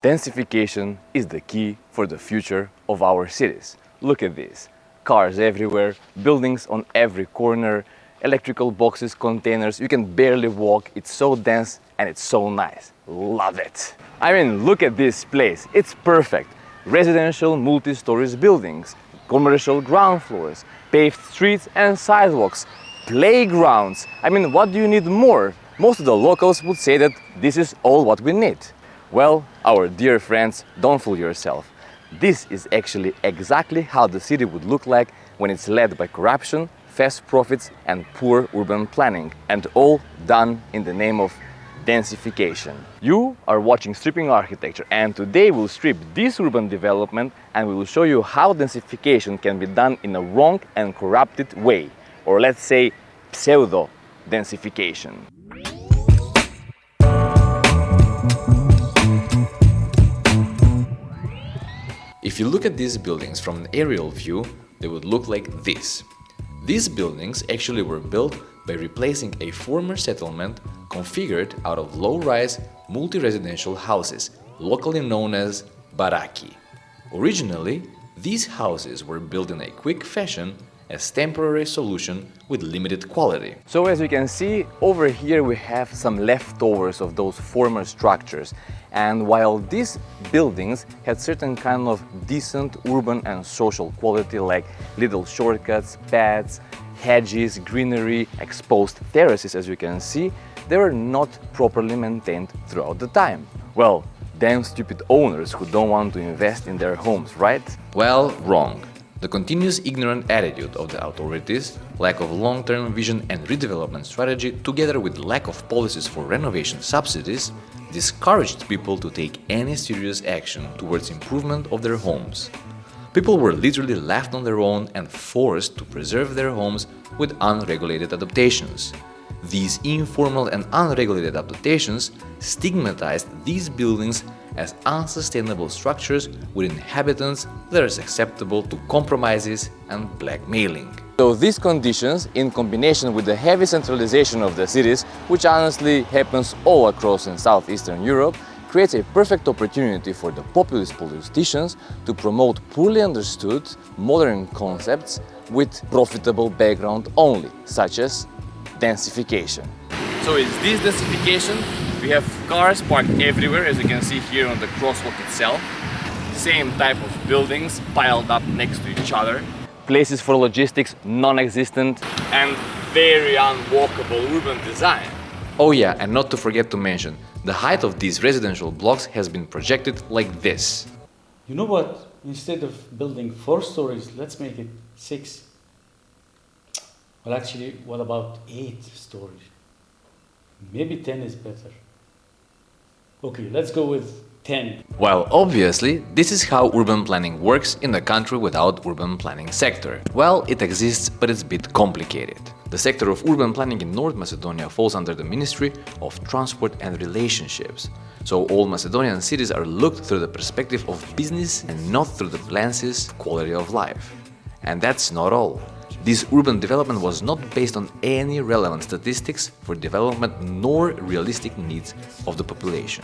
Densification is the key for the future of our cities. Look at this. Cars everywhere, buildings on every corner, electrical boxes, containers, you can barely walk. It's so dense and it's so nice. Love it. I mean, look at this place. It's perfect. Residential multi-stories buildings, commercial ground floors, paved streets and sidewalks, playgrounds. I mean, what do you need more? Most of the locals would say that this is all what we need. Well, our dear friends, don't fool yourself. This is actually exactly how the city would look like when it's led by corruption, fast profits and poor urban planning, and all done in the name of densification. You are watching Stripping Architecture, and today we'll strip this urban development and we will show you how densification can be done in a wrong and corrupted way, or let's say pseudo-densification. If you look at these buildings from an aerial view, they would look like this. These buildings actually were built by replacing a former settlement configured out of low-rise, multi-residential houses, locally known as baraki. Originally, these houses were built in a quick fashion as temporary solution with limited quality. So as you can see, over here we have some leftovers of those former structures. And while these buildings had certain kind of decent urban and social quality, like little shortcuts, paths, hedges, greenery, exposed terraces, as you can see, they were not properly maintained throughout the time. Well, damn stupid owners who don't want to invest in their homes, right? Well, wrong. The continuous ignorant attitude of the authorities, lack of long-term vision and redevelopment strategy, together with lack of policies for renovation subsidies, discouraged people to take any serious action towards improvement of their homes. People were literally left on their own and forced to preserve their homes with unregulated adaptations. These informal and unregulated adaptations stigmatized these buildings as unsustainable structures with inhabitants that are susceptible to compromises and blackmailing. So these conditions, in combination with the heavy centralization of the cities, which honestly happens all across in southeastern Europe, creates a perfect opportunity for the populist politicians to promote poorly understood modern concepts with profitable background only, such as densification. So is this densification? We have cars parked everywhere, as you can see here on the crosswalk itself. Same type of buildings piled up next to each other. Places for logistics non-existent and very unwalkable urban design. Oh yeah, and not to forget to mention, the height of these residential blocks has been projected like this. You know what? Instead of building 4 stories, let's make it 6. Well, actually, what about 8 stories? Maybe 10 is better. Okay, let's go with 10. Well, obviously, this is how urban planning works in a country without urban planning sector. Well, it exists, but it's a bit complicated. The sector of urban planning in North Macedonia falls under the Ministry of Transport and Relationships. So all Macedonian cities are looked through the perspective of business and not through the lenses quality of life. And that's not all. This urban development was not based on any relevant statistics for development nor realistic needs of the population.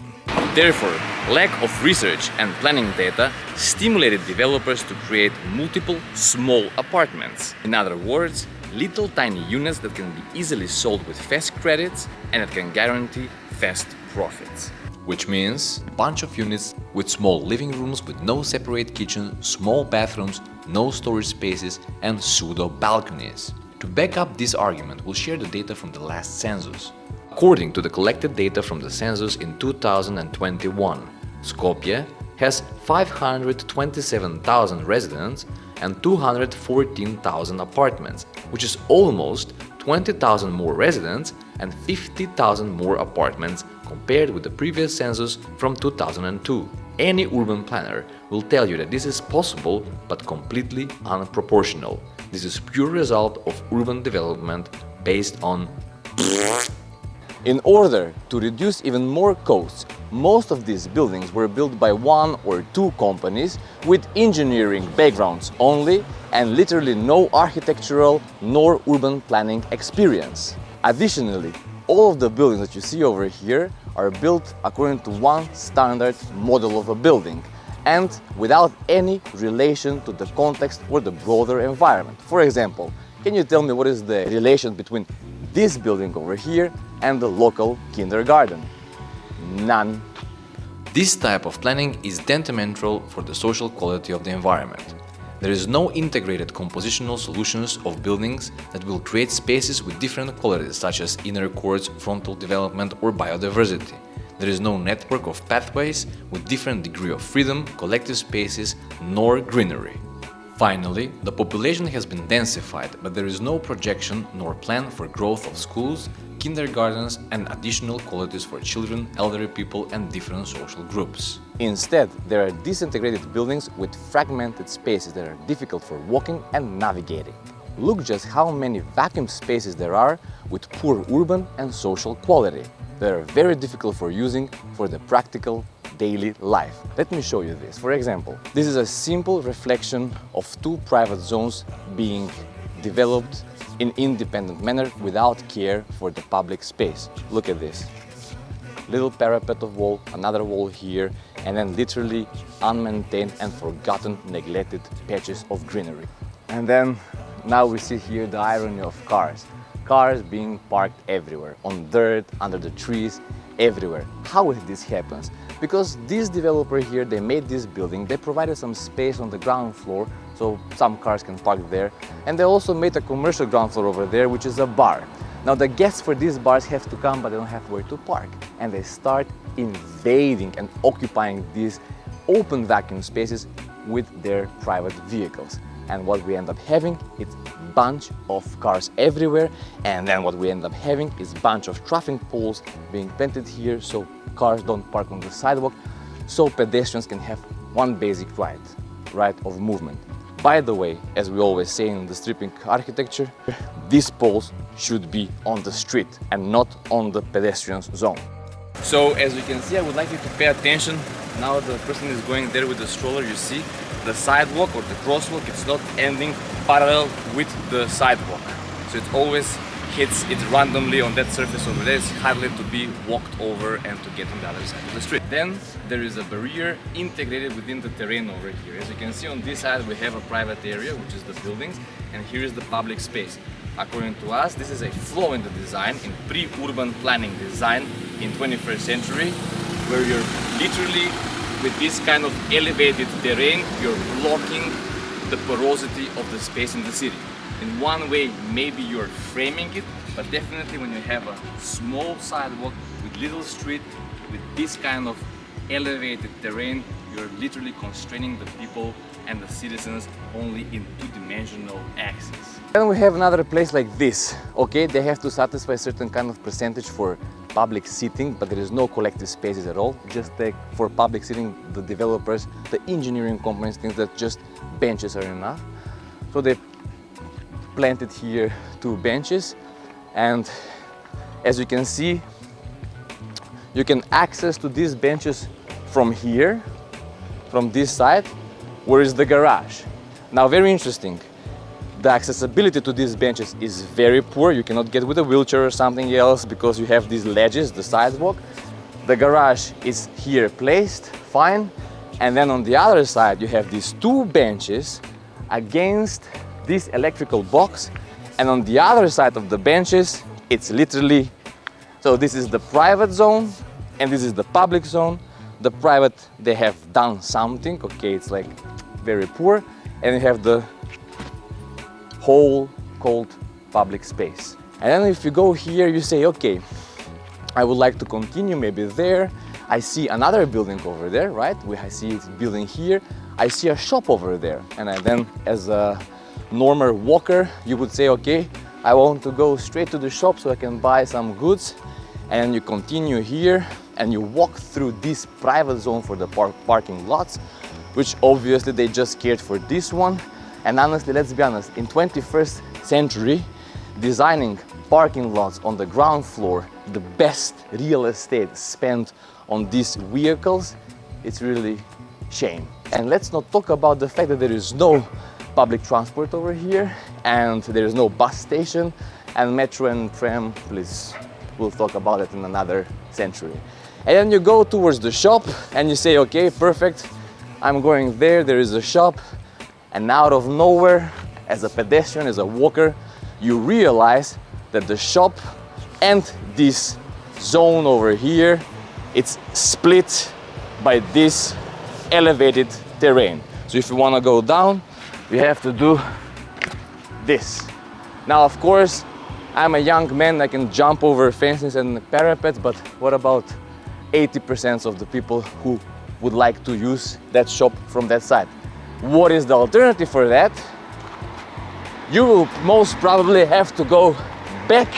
Therefore, lack of research and planning data stimulated developers to create multiple small apartments. In other words, little tiny units that can be easily sold with fast credits and that can guarantee fast profits. Which means a bunch of units with small living rooms with no separate kitchen, small bathrooms, no storage spaces and pseudo balconies. To back up this argument, we'll share the data from the last census. According to the collected data from the census in 2021, Skopje has 527,000 residents and 214,000 apartments, which is almost 20,000 more residents and 50,000 more apartments compared with the previous census from 2002. Any urban planner will tell you that this is possible but completely unproportional. This is pure result of urban development based on. In order to reduce even more costs, most of these buildings were built by 1 or 2 companies with engineering backgrounds only and literally no architectural nor urban planning experience. Additionally, all of the buildings that you see over here are built according to one standard model of a building and without any relation to the context or the broader environment. For example, can you tell me what is the relation between this building over here and the local kindergarten? None. This type of planning is detrimental for the social quality of the environment. There is no integrated compositional solutions of buildings that will create spaces with different qualities such as inner courts, frontal development or biodiversity. There is no network of pathways with different degree of freedom, collective spaces, nor greenery. Finally, the population has been densified, but there is no projection nor plan for growth of schools, kindergartens and additional qualities for children, elderly people and different social groups. Instead, there are disintegrated buildings with fragmented spaces that are difficult for walking and navigating. Look just how many vacuum spaces there are with poor urban and social quality. They are very difficult for using for the practical daily life. Let me show you this. For example, this is a simple reflection of two private zones being developed in independent manner without care for the public space. Look at this. Little parapet of wall, another wall here, and then literally unmaintained and forgotten, neglected patches of greenery. And then now we see here the irony of cars. Cars being parked everywhere, on dirt, under the trees, everywhere. How this happens? Because this developer here, they made this building, they provided some space on the ground floor so some cars can park there, and they also made a commercial ground floor over there, which is a bar. Now the guests for these bars have to come, but they don't have where to park, and they start invading and occupying these open vacuum spaces with their private vehicles. And what we end up having is bunch of cars everywhere, and then what we end up having is bunch of traffic poles being planted here so cars don't park on the sidewalk, so pedestrians can have one basic right of movement. By the way, as we always say in the stripping architecture, these poles should be on the street and not on the pedestrian zone. So as you can see, I would like you to pay attention. Now the person is going there with the stroller, you see the sidewalk or the crosswalk, it's not ending parallel with the sidewalk. So it always hits it randomly on that surface over there. It's hardly to be walked over and to get on the other side of the street. Then there is a barrier integrated within the terrain over here. As you can see on this side we have a private area, which is the buildings, and here is the public space. According to us, this is a flaw in the design, in pre-urban planning design in 21st century, where you're literally with this kind of elevated terrain, you're blocking the porosity of the space in the city. In one way, maybe you're framing it, but definitely when you have a small sidewalk with little street, with this kind of elevated terrain, you're literally constraining the people and the citizens only in two-dimensional axis. Then we have another place like this. Okay, they have to satisfy a certain kind of percentage for public seating, but there is no collective spaces at all. Just for public seating, the developers, the engineering companies think that just benches are enough. So they planted here 2 benches, and as you can see, you can access to these benches from here, from this side, where is the garage. Now, very interesting. The accessibility to these benches is very poor. You cannot get with a wheelchair or something else because you have these ledges, the sidewalk. The garage is here placed, fine. And then on the other side, you have these 2 benches against this electrical box. And on the other side of the benches, it's literally, so this is the private zone and this is the public zone. The private, they have done something, okay, it's like very poor. And you have the whole called public space. And then if you go here, you say, okay, I would like to continue maybe there. I see another building over there, right? I see it's building here. I see a shop over there. And then as a normal walker, you would say, okay, I want to go straight to the shop so I can buy some goods. And you continue here and you walk through this private zone for the parking lots, which obviously they just cared for this one. And honestly, let's be honest, in 21st century, designing parking lots on the ground floor, the best real estate spent on these vehicles, it's really shame. And let's not talk about the fact that there is no public transport over here, and there is no bus station, and metro and tram, please, we'll talk about it in another century. And then you go towards the shop and you say, okay, perfect, I'm going there, there is a shop. And out of nowhere, as a pedestrian, as a walker, you realize that the shop and this zone over here, it's split by this elevated terrain. So if you want to go down, you have to do this. Now, of course, I'm a young man, I can jump over fences and parapets, but what about 80% of the people who would like to use that shop from that side? What is the alternative for that? You will most probably have to go back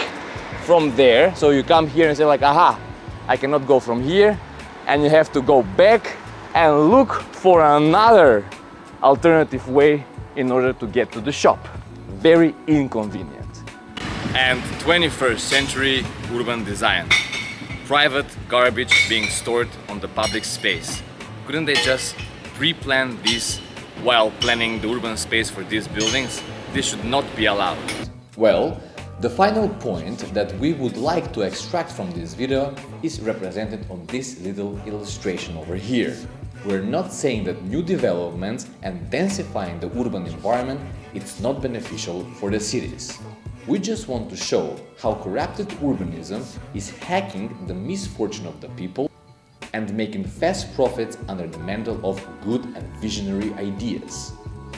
from there. So you come here and say like, aha, I cannot go from here. And you have to go back and look for another alternative way in order to get to the shop. Very inconvenient. And 21st century urban design. Private garbage being stored on the public space. Couldn't they just pre-plan this while planning the urban space for these buildings? This should not be allowed. Well, the final point that we would like to extract from this video is represented on this little illustration over here. We're not saying that new developments and densifying the urban environment it's not beneficial for the cities. We just want to show how corrupted urbanism is hacking the misfortune of the people and making fast profits under the mantle of good and visionary ideas.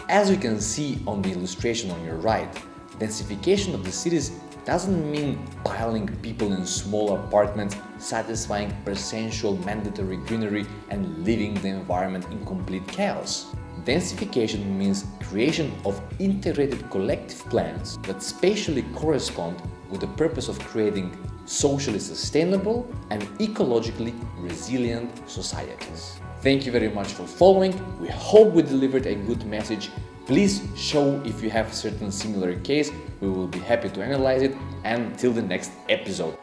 As you can see on the illustration on your right, densification of the cities doesn't mean piling people in small apartments, satisfying percentual mandatory greenery and leaving the environment in complete chaos. Densification means creation of integrated collective plans that spatially correspond with the purpose of creating socially sustainable and ecologically resilient societies. Thank you very much for following. We hope we delivered a good message. Please show if you have certain similar case. We will be happy to analyze it. And till the next episode.